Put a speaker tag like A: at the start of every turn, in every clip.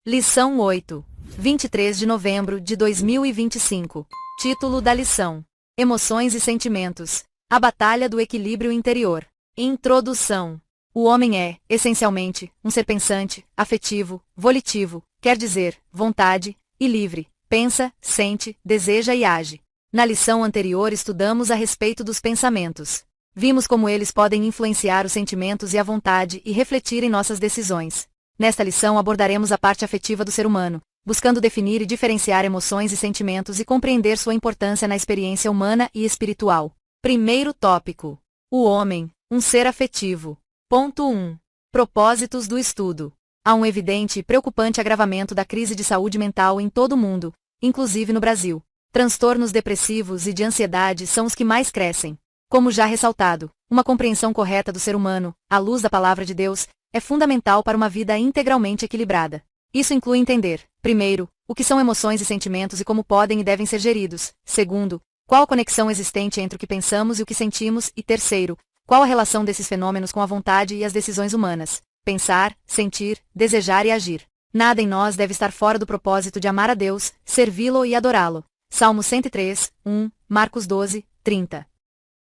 A: Lição 8. 23 de novembro de 2025. Título da lição: Emoções e Sentimentos. A Batalha do Equilíbrio Interior. Introdução. O homem é, essencialmente, um ser pensante, afetivo, volitivo, quer dizer, vontade, e livre. Pensa, sente, deseja e age. Na lição anterior estudamos a respeito dos pensamentos. Vimos como eles podem influenciar os sentimentos e a vontade e refletir em nossas decisões. Nesta lição abordaremos a parte afetiva do ser humano, buscando definir e diferenciar emoções e sentimentos e compreender sua importância na experiência humana e espiritual. Primeiro tópico: o homem, um ser afetivo. Ponto 1. Propósitos do estudo. Há um evidente e preocupante agravamento da crise de saúde mental em todo o mundo, inclusive no Brasil. Transtornos depressivos e de ansiedade são os que mais crescem. Como já ressaltado, uma compreensão correta do ser humano, à luz da Palavra de Deus, é fundamental para uma vida integralmente equilibrada. Isso inclui entender, primeiro, o que são emoções e sentimentos e como podem e devem ser geridos. Segundo, qual a conexão existente entre o que pensamos e o que sentimos. E terceiro, qual a relação desses fenômenos com a vontade e as decisões humanas. Pensar, sentir, desejar e agir. Nada em nós deve estar fora do propósito de amar a Deus, servi-lo e adorá-lo. Salmo 103, 1, Marcos 12, 30.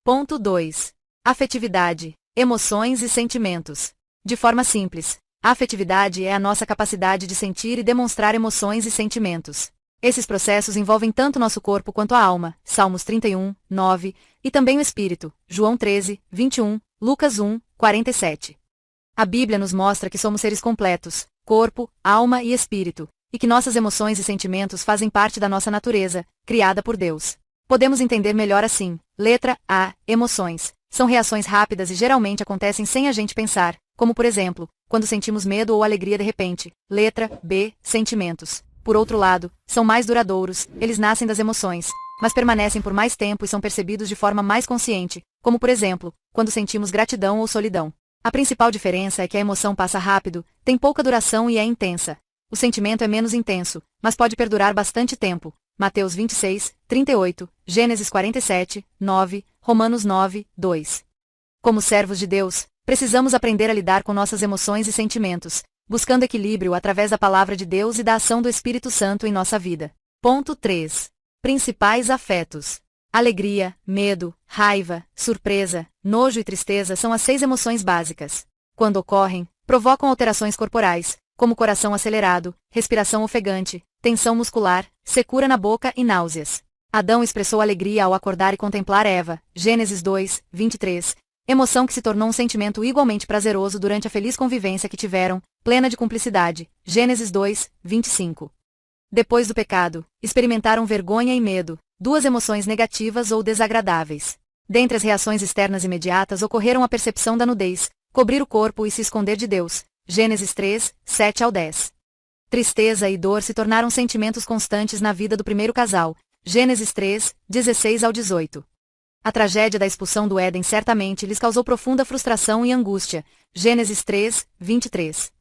A: Ponto 2. Afetividade, emoções e sentimentos. De forma simples, a afetividade é a nossa capacidade de sentir e demonstrar emoções e sentimentos. Esses processos envolvem tanto nosso corpo quanto a alma, Salmos 31, 9, e também o espírito, João 13, 21, Lucas 1, 47. A Bíblia nos mostra que somos seres completos, corpo, alma e espírito, e que nossas emoções e sentimentos fazem parte da nossa natureza, criada por Deus. Podemos entender melhor assim. Letra A. Emoções. São reações rápidas e geralmente acontecem sem a gente pensar, como por exemplo, quando sentimos medo ou alegria de repente. Letra B. Sentimentos. Por outro lado, são mais duradouros, eles nascem das emoções, mas permanecem por mais tempo e são percebidos de forma mais consciente, como por exemplo, quando sentimos gratidão ou solidão. A principal diferença é que a emoção passa rápido, tem pouca duração e é intensa. O sentimento é menos intenso, mas pode perdurar bastante tempo. Mateus 26, 38, Gênesis 47, 9, Romanos 9, 2. Como servos de Deus, precisamos aprender a lidar com nossas emoções e sentimentos, buscando equilíbrio através da Palavra de Deus e da ação do Espírito Santo em nossa vida. Ponto 3. Principais afetos. Alegria, medo, raiva, surpresa, nojo e tristeza são as 6 emoções básicas. Quando ocorrem, provocam alterações corporais, como coração acelerado, respiração ofegante, tensão muscular, secura na boca e náuseas. Adão expressou alegria ao acordar e contemplar Eva, Gênesis 2, 23, emoção que se tornou um sentimento igualmente prazeroso durante a feliz convivência que tiveram, plena de cumplicidade, Gênesis 2, 25. Depois do pecado, experimentaram vergonha e medo, 2 emoções negativas ou desagradáveis. Dentre as reações externas imediatas ocorreram a percepção da nudez, cobrir o corpo e se esconder de Deus, Gênesis 3, 7 ao 10. Tristeza e dor se tornaram sentimentos constantes na vida do primeiro casal, Gênesis 3, 16 ao 18. A tragédia da expulsão do Éden certamente lhes causou profunda frustração e angústia, Gênesis 3, 23.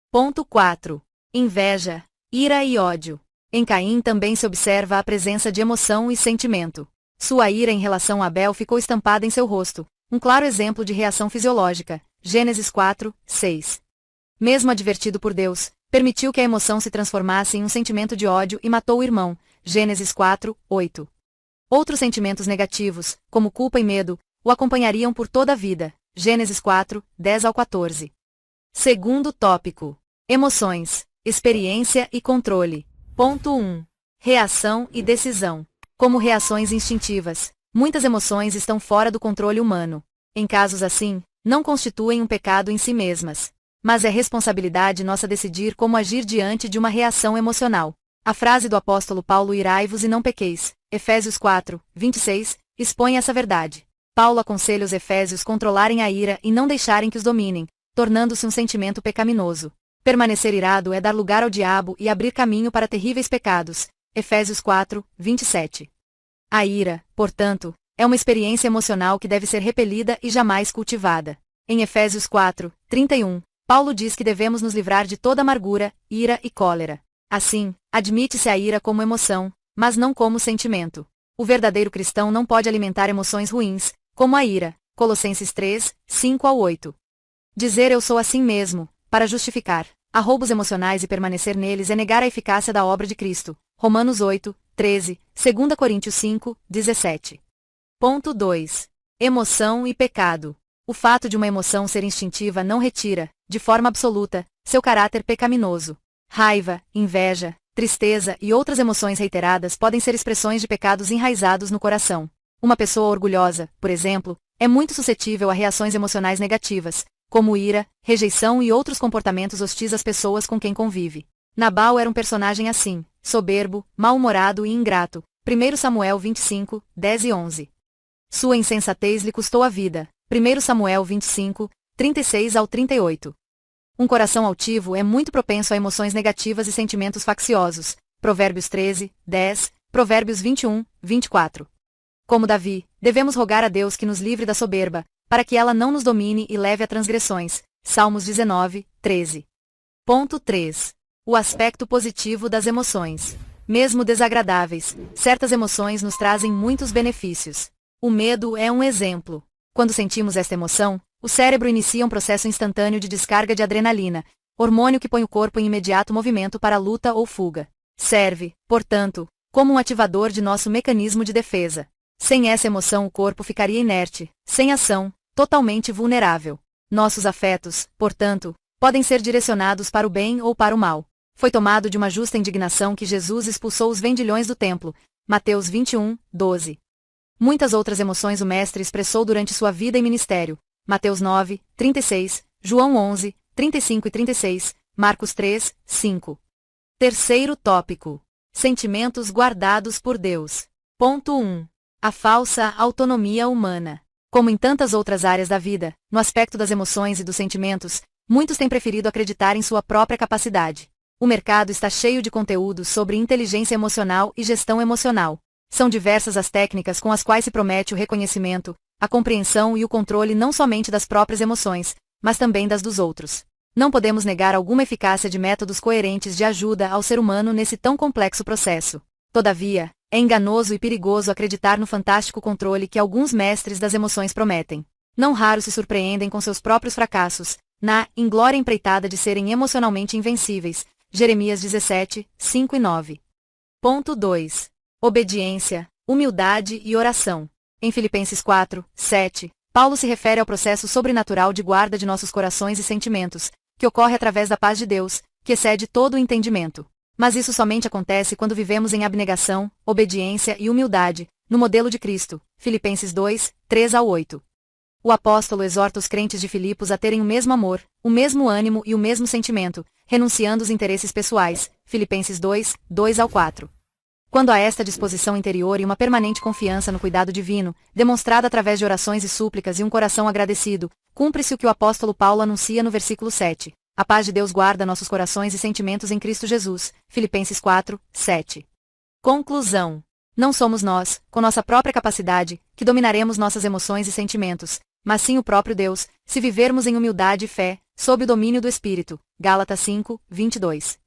A: Ponto 4. Inveja, ira e ódio. Em Caim também se observa a presença de emoção e sentimento. Sua ira em relação a Abel ficou estampada em seu rosto, um claro exemplo de reação fisiológica, Gênesis 4, 6. Mesmo advertido por Deus, permitiu que a emoção se transformasse em um sentimento de ódio e matou o irmão, Gênesis 4, 8. Outros sentimentos negativos, como culpa e medo, o acompanhariam por toda a vida, Gênesis 4, 10 ao 14. Segundo tópico: emoções, experiência e controle. Ponto 1. Reação e decisão. Como reações instintivas, muitas emoções estão fora do controle humano. Em casos assim, não constituem um pecado em si mesmas. Mas é responsabilidade nossa decidir como agir diante de uma reação emocional. A frase do apóstolo Paulo, irai-vos e não pequeis, Efésios 4, 26, expõe essa verdade. Paulo aconselha os efésios controlarem a ira e não deixarem que os dominem, tornando-se um sentimento pecaminoso. Permanecer irado é dar lugar ao diabo e abrir caminho para terríveis pecados, Efésios 4, 27. A ira, portanto, é uma experiência emocional que deve ser repelida e jamais cultivada. Em Efésios 4, 31, Paulo diz que devemos nos livrar de toda amargura, ira e cólera. Assim, admite-se a ira como emoção, mas não como sentimento. O verdadeiro cristão não pode alimentar emoções ruins, como a ira, Colossenses 3, 5 ao 8. Dizer eu sou assim mesmo, para justificar, Arroubos emocionais e permanecer neles é negar a eficácia da obra de Cristo. Romanos 8, 13, 2 Coríntios 5, 17. Ponto 2. Emoção e pecado. O fato de uma emoção ser instintiva não retira, de forma absoluta, seu caráter pecaminoso. Raiva, inveja, tristeza e outras emoções reiteradas podem ser expressões de pecados enraizados no coração. Uma pessoa orgulhosa, por exemplo, é muito suscetível a reações emocionais negativas, como ira, rejeição e outros comportamentos hostis às pessoas com quem convive. Nabal era um personagem assim, soberbo, mal-humorado e ingrato. 1 Samuel 25, 10 e 11. Sua insensatez lhe custou a vida. 1 Samuel 25, 36 ao 38. Um coração altivo é muito propenso a emoções negativas e sentimentos facciosos. Provérbios 13, 10, Provérbios 21, 24. Como Davi, devemos rogar a Deus que nos livre da soberba, para que ela não nos domine e leve a transgressões. Salmos 19, 13. Ponto 3. O aspecto positivo das emoções. Mesmo desagradáveis, certas emoções nos trazem muitos benefícios. O medo é um exemplo. Quando sentimos esta emoção, o cérebro inicia um processo instantâneo de descarga de adrenalina, hormônio que põe o corpo em imediato movimento para luta ou fuga. Serve, portanto, como um ativador de nosso mecanismo de defesa. Sem essa emoção o corpo ficaria inerte, sem ação, totalmente vulnerável. Nossos afetos, portanto, podem ser direcionados para o bem ou para o mal. Foi tomado de uma justa indignação que Jesus expulsou os vendilhões do templo. Mateus 21, 12. Muitas outras emoções o Mestre expressou durante sua vida e ministério. Mateus 9, 36, João 11, 35 e 36, Marcos 3, 5. Terceiro tópico. Sentimentos guardados por Deus. Ponto 1. A falsa autonomia humana. Como em tantas outras áreas da vida, no aspecto das emoções e dos sentimentos, muitos têm preferido acreditar em sua própria capacidade. O mercado está cheio de conteúdos sobre inteligência emocional e gestão emocional. São diversas as técnicas com as quais se promete o reconhecimento, a compreensão e o controle não somente das próprias emoções, mas também das dos outros. Não podemos negar alguma eficácia de métodos coerentes de ajuda ao ser humano nesse tão complexo processo. Todavia, é enganoso e perigoso acreditar no fantástico controle que alguns mestres das emoções prometem. Não raro se surpreendem com seus próprios fracassos, na inglória empreitada de serem emocionalmente invencíveis. Jeremias 17, 5 e 9. Ponto 2. Obediência, humildade e oração. Em Filipenses 4, 7, Paulo se refere ao processo sobrenatural de guarda de nossos corações e sentimentos, que ocorre através da paz de Deus, que excede todo o entendimento. Mas isso somente acontece quando vivemos em abnegação, obediência e humildade, no modelo de Cristo. Filipenses 2, 3 a 8. O apóstolo exorta os crentes de Filipos a terem o mesmo amor, o mesmo ânimo e o mesmo sentimento, renunciando os interesses pessoais. Filipenses 2, 2 ao 4. Quando há esta disposição interior e uma permanente confiança no cuidado divino, demonstrada através de orações e súplicas e um coração agradecido, cumpre-se o que o apóstolo Paulo anuncia no versículo 7. A paz de Deus guarda nossos corações e sentimentos em Cristo Jesus. Filipenses 4, 7. Conclusão. Não somos nós, com nossa própria capacidade, que dominaremos nossas emoções e sentimentos, mas sim o próprio Deus, se vivermos em humildade e fé, sob o domínio do Espírito. Gálatas 5, 22.